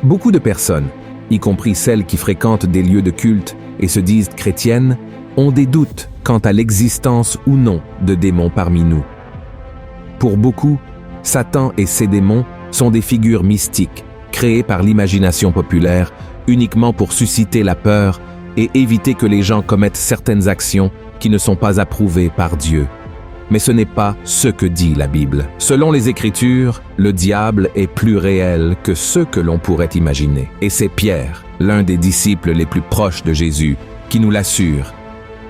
Beaucoup de personnes, y compris celles qui fréquentent des lieux de culte et se disent chrétiennes, ont des doutes quant à l'existence ou non de démons parmi nous. Pour beaucoup, Satan et ses démons sont des figures mystiques, créées par l'imagination populaire uniquement pour susciter la peur et éviter que les gens commettent certaines actions qui ne sont pas approuvées par Dieu. Mais ce n'est pas ce que dit la Bible. Selon les Écritures, le diable est plus réel que ce que l'on pourrait imaginer. Et c'est Pierre, l'un des disciples les plus proches de Jésus, qui nous l'assure.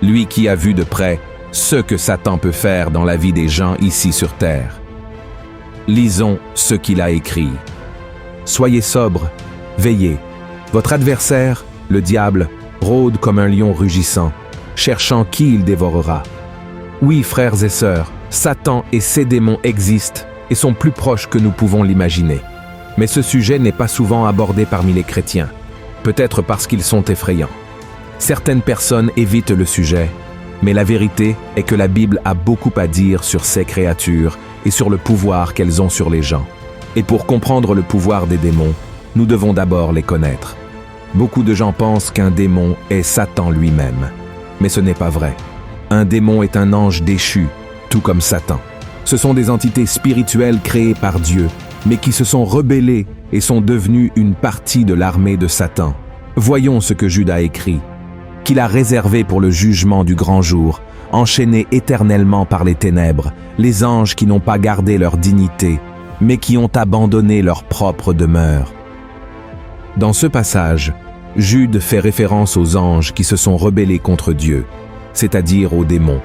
Lui qui a vu de près ce que Satan peut faire dans la vie des gens ici sur terre. Lisons ce qu'il a écrit. Soyez sobres, veillez. Votre adversaire, le diable, rôde comme un lion rugissant, cherchant qui il dévorera. Oui, frères et sœurs, Satan et ses démons existent et sont plus proches que nous pouvons l'imaginer. Mais ce sujet n'est pas souvent abordé parmi les chrétiens, peut-être parce qu'ils sont effrayants. Certaines personnes évitent le sujet, mais la vérité est que la Bible a beaucoup à dire sur ces créatures et sur le pouvoir qu'elles ont sur les gens. Et pour comprendre le pouvoir des démons, nous devons d'abord les connaître. Beaucoup de gens pensent qu'un démon est Satan lui-même, mais ce n'est pas vrai. Un démon est un ange déchu, tout comme Satan. Ce sont des entités spirituelles créées par Dieu, mais qui se sont rebellées et sont devenues une partie de l'armée de Satan. Voyons ce que Jude a écrit, qu'il a réservé pour le jugement du grand jour, enchaînés éternellement par les ténèbres, les anges qui n'ont pas gardé leur dignité, mais qui ont abandonné leur propre demeure. Dans ce passage, Jude fait référence aux anges qui se sont rebellés contre Dieu, c'est-à-dire aux démons.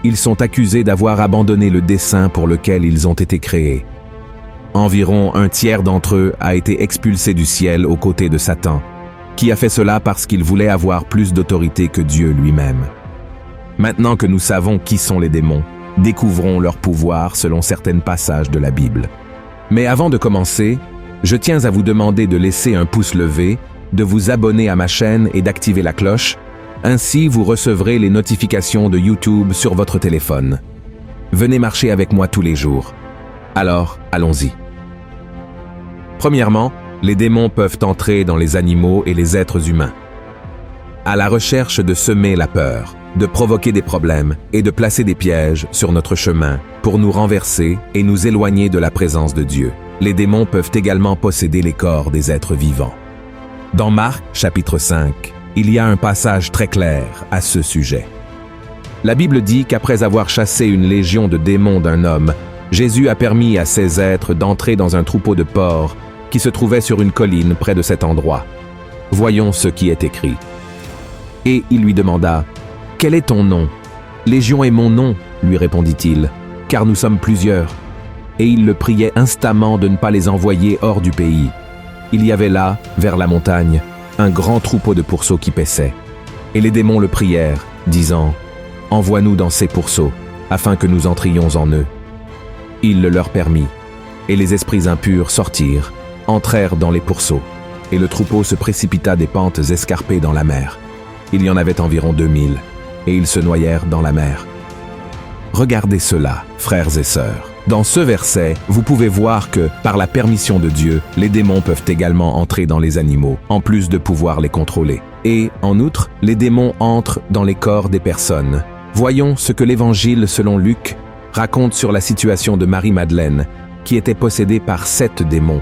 Ils sont accusés d'avoir abandonné le dessein pour lequel ils ont été créés. Environ un tiers d'entre eux a été expulsé du ciel aux côtés de Satan, qui a fait cela parce qu'il voulait avoir plus d'autorité que Dieu lui-même. Maintenant que nous savons qui sont les démons, découvrons leur pouvoir selon certains passages de la Bible. Mais avant de commencer, je tiens à vous demander de laisser un pouce levé, de vous abonner à ma chaîne et d'activer la cloche. Ainsi, vous recevrez les notifications de YouTube sur votre téléphone. Venez marcher avec moi tous les jours. Alors, allons-y. Premièrement, les démons peuvent entrer dans les animaux et les êtres humains. À la recherche de semer la peur, de provoquer des problèmes et de placer des pièges sur notre chemin pour nous renverser et nous éloigner de la présence de Dieu. Les démons peuvent également posséder les corps des êtres vivants. Dans Marc, chapitre 5, il y a un passage très clair à ce sujet. La Bible dit qu'après avoir chassé une légion de démons d'un homme, Jésus a permis à ces êtres d'entrer dans un troupeau de porcs qui se trouvait sur une colline près de cet endroit. Voyons ce qui est écrit. Et il lui demanda, « Quel est ton nom ?»« Légion est mon nom, lui répondit-il, car nous sommes plusieurs. » Et il le priait instamment de ne pas les envoyer hors du pays. Il y avait là, vers la montagne, un grand troupeau de pourceaux qui paissaient. Et les démons le prièrent, disant, « Envoie-nous dans ces pourceaux, afin que nous entrions en eux. » Il le leur permit, et les esprits impurs sortirent, entrèrent dans les pourceaux, et le troupeau se précipita des pentes escarpées dans la mer. Il y en avait environ 2000, et ils se noyèrent dans la mer. Regardez cela, frères et sœurs. Dans ce verset, vous pouvez voir que, par la permission de Dieu, les démons peuvent également entrer dans les animaux, en plus de pouvoir les contrôler. Et, en outre, les démons entrent dans les corps des personnes. Voyons ce que l'Évangile selon Luc raconte sur la situation de Marie-Madeleine, qui était possédée par 7 démons.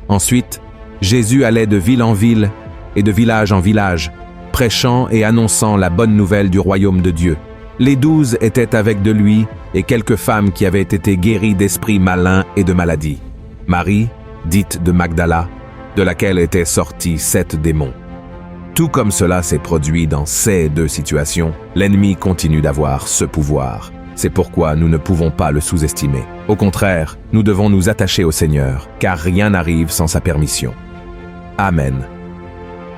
Ensuite, Jésus allait de ville en ville et de village en village, prêchant et annonçant la bonne nouvelle du royaume de Dieu. Les 12 étaient avec de lui et quelques femmes qui avaient été guéries d'esprits malins et de maladies. Marie, dite de Magdala, de laquelle étaient sortis 7 démons. Tout comme cela s'est produit dans ces 2 situations, l'ennemi continue d'avoir ce pouvoir. C'est pourquoi nous ne pouvons pas le sous-estimer. Au contraire, nous devons nous attacher au Seigneur, car rien n'arrive sans sa permission. Amen.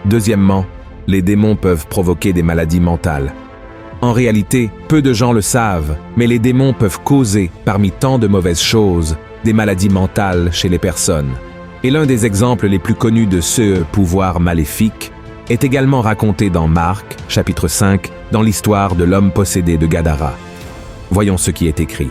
Deuxièmement, les démons peuvent provoquer des maladies mentales. En réalité, peu de gens le savent, mais les démons peuvent causer, parmi tant de mauvaises choses, des maladies mentales chez les personnes. Et l'un des exemples les plus connus de ce pouvoir maléfique est également raconté dans Marc, chapitre 5, dans l'histoire de l'homme possédé de Gadara. Voyons ce qui est écrit.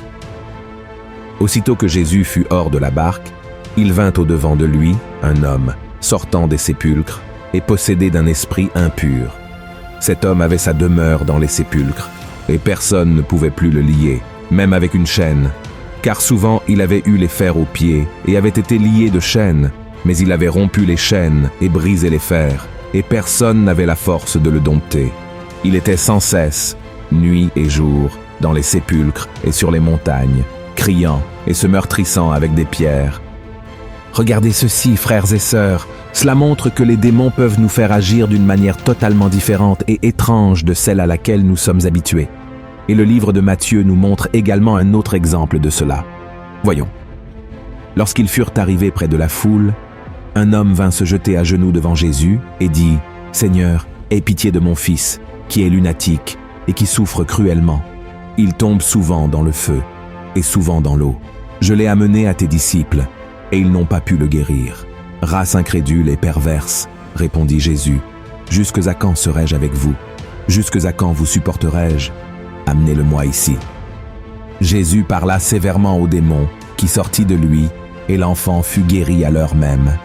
Aussitôt que Jésus fut hors de la barque, il vint au-devant de lui, un homme, sortant des sépulcres, et possédé d'un esprit impur. Cet homme avait sa demeure dans les sépulcres, et personne ne pouvait plus le lier, même avec une chaîne, car souvent il avait eu les fers aux pieds, et avait été lié de chaînes, mais il avait rompu les chaînes et brisé les fers, et personne n'avait la force de le dompter. Il était sans cesse, nuit et jour, dans les sépulcres et sur les montagnes, criant et se meurtrissant avec des pierres. Regardez ceci, frères et sœurs, cela montre que les démons peuvent nous faire agir d'une manière totalement différente et étrange de celle à laquelle nous sommes habitués. Et le livre de Matthieu nous montre également un autre exemple de cela. Voyons. Lorsqu'ils furent arrivés près de la foule, un homme vint se jeter à genoux devant Jésus et dit « Seigneur, aie pitié de mon fils, qui est lunatique et qui souffre cruellement. Il tombe souvent dans le feu et souvent dans l'eau. Je l'ai amené à tes disciples, et ils n'ont pas pu le guérir. Race incrédule et perverse, répondit Jésus. Jusque à quand serai-je avec vous? Jusque à quand vous supporterai-je? Amenez-le-moi ici. Jésus parla sévèrement au démon, qui sortit de lui, et l'enfant fut guéri à l'heure même.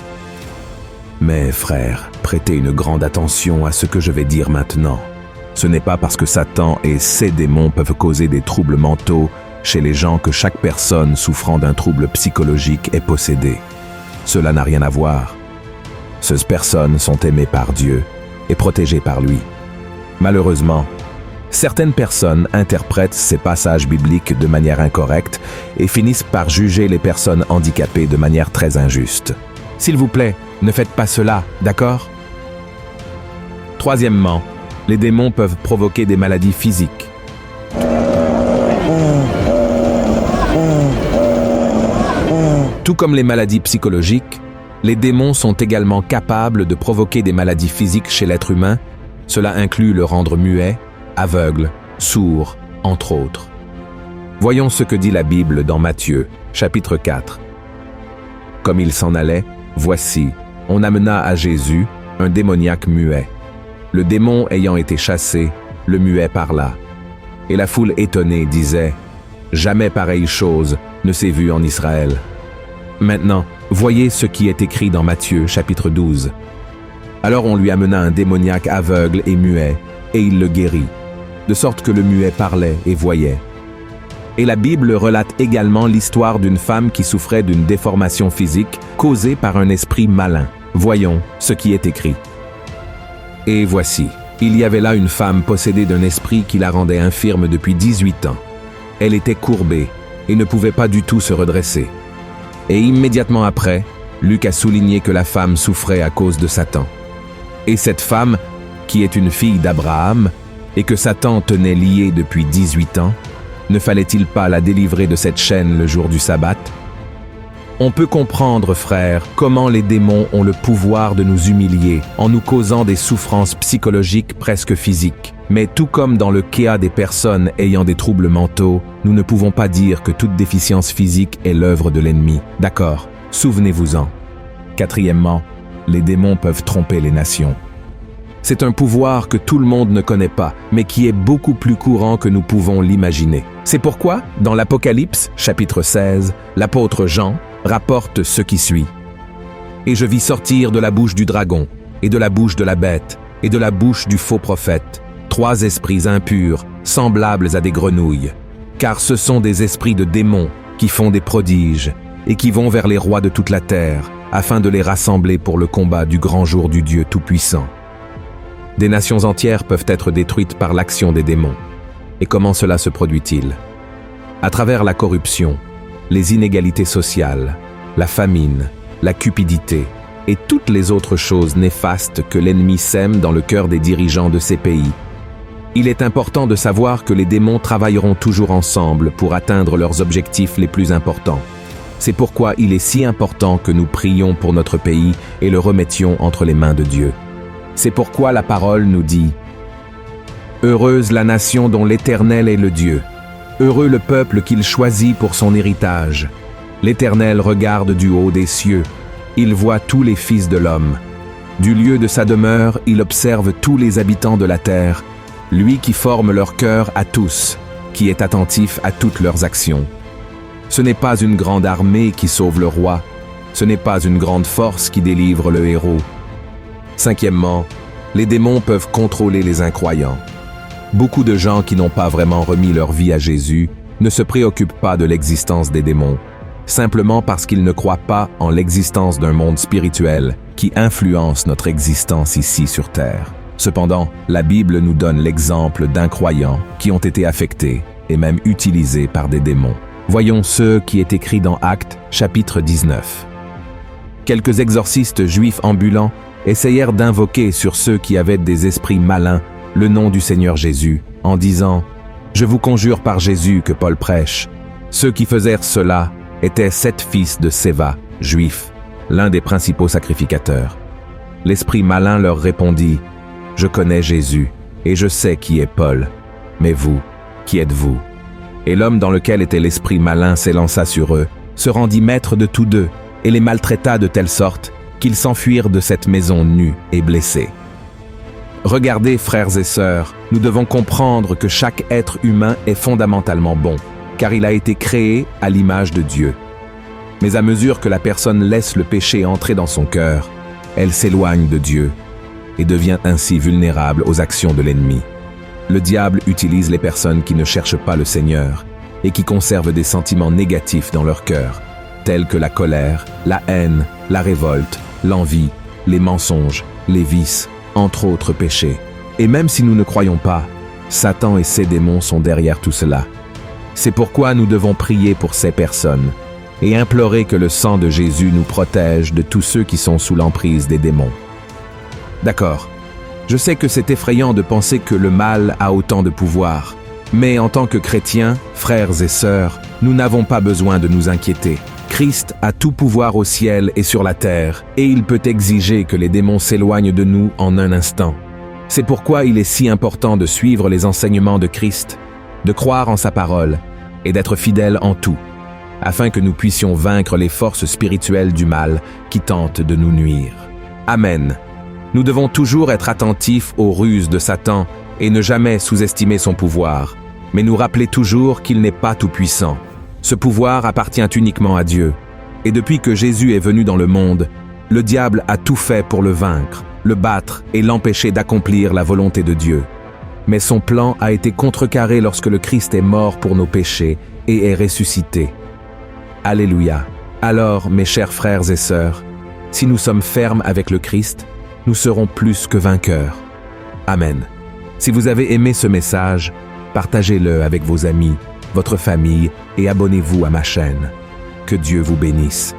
Mais frères, prêtez une grande attention à ce que je vais dire maintenant. Ce n'est pas parce que Satan et ses démons peuvent causer des troubles mentaux chez les gens que chaque personne souffrant d'un trouble psychologique est possédée. Cela n'a rien à voir. Ces personnes sont aimées par Dieu et protégées par lui. Malheureusement, certaines personnes interprètent ces passages bibliques de manière incorrecte et finissent par juger les personnes handicapées de manière très injuste. S'il vous plaît, ne faites pas cela, d'accord? Troisièmement, les démons peuvent provoquer des maladies physiques. Tout comme les maladies psychologiques, les démons sont également capables de provoquer des maladies physiques chez l'être humain. Cela inclut le rendre muet, aveugle, sourd, entre autres. Voyons ce que dit la Bible dans Matthieu, chapitre 4. Comme il s'en allait, voici, on amena à Jésus un démoniaque muet. Le démon ayant été chassé, le muet parla. Et la foule étonnée disait « Jamais pareille chose ne s'est vue en Israël. » Maintenant, voyez ce qui est écrit dans Matthieu, chapitre 12. Alors on lui amena un démoniaque aveugle et muet, et il le guérit, de sorte que le muet parlait et voyait. Et la Bible relate également l'histoire d'une femme qui souffrait d'une déformation physique causée par un esprit malin. Voyons ce qui est écrit. Et voici, il y avait là une femme possédée d'un esprit qui la rendait infirme depuis 18 ans. Elle était courbée et ne pouvait pas du tout se redresser. Et immédiatement après, Luc a souligné que la femme souffrait à cause de Satan. Et cette femme, qui est une fille d'Abraham, et que Satan tenait liée depuis 18 ans, ne fallait-il pas la délivrer de cette chaîne le jour du sabbat? On peut comprendre, frères, comment les démons ont le pouvoir de nous humilier en nous causant des souffrances psychologiques presque physiques. Mais tout comme dans le cas des personnes ayant des troubles mentaux, nous ne pouvons pas dire que toute déficience physique est l'œuvre de l'ennemi. D'accord, souvenez-vous-en. Quatrièmement, les démons peuvent tromper les nations. C'est un pouvoir que tout le monde ne connaît pas, mais qui est beaucoup plus courant que nous pouvons l'imaginer. C'est pourquoi, dans l'Apocalypse, chapitre 16, l'apôtre Jean rapporte ce qui suit. « Et je vis sortir de la bouche du dragon, et de la bouche de la bête, et de la bouche du faux prophète, 3 esprits impurs, semblables à des grenouilles, car ce sont des esprits de démons qui font des prodiges, et qui vont vers les rois de toute la terre, afin de les rassembler pour le combat du grand jour du Dieu Tout-Puissant. » Des nations entières peuvent être détruites par l'action des démons. Et comment cela se produit-il? À travers la corruption, les inégalités sociales, la famine, la cupidité et toutes les autres choses néfastes que l'ennemi sème dans le cœur des dirigeants de ces pays. Il est important de savoir que les démons travailleront toujours ensemble pour atteindre leurs objectifs les plus importants. C'est pourquoi il est si important que nous prions pour notre pays et le remettions entre les mains de Dieu. C'est pourquoi la parole nous dit « Heureuse la nation dont l'Éternel est le Dieu. Heureux le peuple qu'il choisit pour son héritage. L'Éternel regarde du haut des cieux. Il voit tous les fils de l'homme. Du lieu de sa demeure, il observe tous les habitants de la terre. Lui qui forme leur cœur à tous, qui est attentif à toutes leurs actions. Ce n'est pas une grande armée qui sauve le roi, Ce n'est pas une grande force qui délivre le héros. Cinquièmement, les démons peuvent contrôler les incroyants. Beaucoup de gens qui n'ont pas vraiment remis leur vie à Jésus ne se préoccupent pas de l'existence des démons, simplement parce qu'ils ne croient pas en l'existence d'un monde spirituel qui influence notre existence ici sur Terre. Cependant, la Bible nous donne l'exemple d'incroyants qui ont été affectés et même utilisés par des démons. Voyons ce qui est écrit dans Actes, chapitre 19. Quelques exorcistes juifs ambulants essayèrent d'invoquer sur ceux qui avaient des esprits malins le nom du Seigneur Jésus, en disant « Je vous conjure par Jésus que Paul prêche ». Ceux qui faisèrent cela étaient 7 fils de Séva, juifs, l'un des principaux sacrificateurs. L'esprit malin leur répondit « Je connais Jésus, et je sais qui est Paul. Mais vous, qui êtes-vous » Et l'homme dans lequel était l'esprit malin s'élança sur eux, se rendit maître de tous deux, et les maltraita de telle sorte qu'ils s'enfuirent de cette maison nus et blessés. Regardez, frères et sœurs, nous devons comprendre que chaque être humain est fondamentalement bon, car il a été créé à l'image de Dieu. Mais à mesure que la personne laisse le péché entrer dans son cœur, elle s'éloigne de Dieu et devient ainsi vulnérable aux actions de l'ennemi. Le diable utilise les personnes qui ne cherchent pas le Seigneur et qui conservent des sentiments négatifs dans leur cœur, tels que la colère, la haine, la révolte, l'envie, les mensonges, les vices, entre autres péchés. Et même si nous ne croyons pas, Satan et ses démons sont derrière tout cela. C'est pourquoi nous devons prier pour ces personnes et implorer que le sang de Jésus nous protège de tous ceux qui sont sous l'emprise des démons. D'accord, je sais que c'est effrayant de penser que le mal a autant de pouvoir, mais en tant que chrétiens, frères et sœurs, nous n'avons pas besoin de nous inquiéter. Christ a tout pouvoir au ciel et sur la terre, et il peut exiger que les démons s'éloignent de nous en un instant. C'est pourquoi il est si important de suivre les enseignements de Christ, de croire en sa parole et d'être fidèles en tout, afin que nous puissions vaincre les forces spirituelles du mal qui tentent de nous nuire. Amen. Nous devons toujours être attentifs aux ruses de Satan et ne jamais sous-estimer son pouvoir, mais nous rappeler toujours qu'il n'est pas tout-puissant. Ce pouvoir appartient uniquement à Dieu. Et depuis que Jésus est venu dans le monde, le diable a tout fait pour le vaincre, le battre et l'empêcher d'accomplir la volonté de Dieu. Mais son plan a été contrecarré lorsque le Christ est mort pour nos péchés et est ressuscité. Alléluia. Alors, mes chers frères et sœurs, si nous sommes fermes avec le Christ, nous serons plus que vainqueurs. Amen. Si vous avez aimé ce message, partagez-le avec vos amis, votre famille et abonnez-vous à ma chaîne. Que Dieu vous bénisse.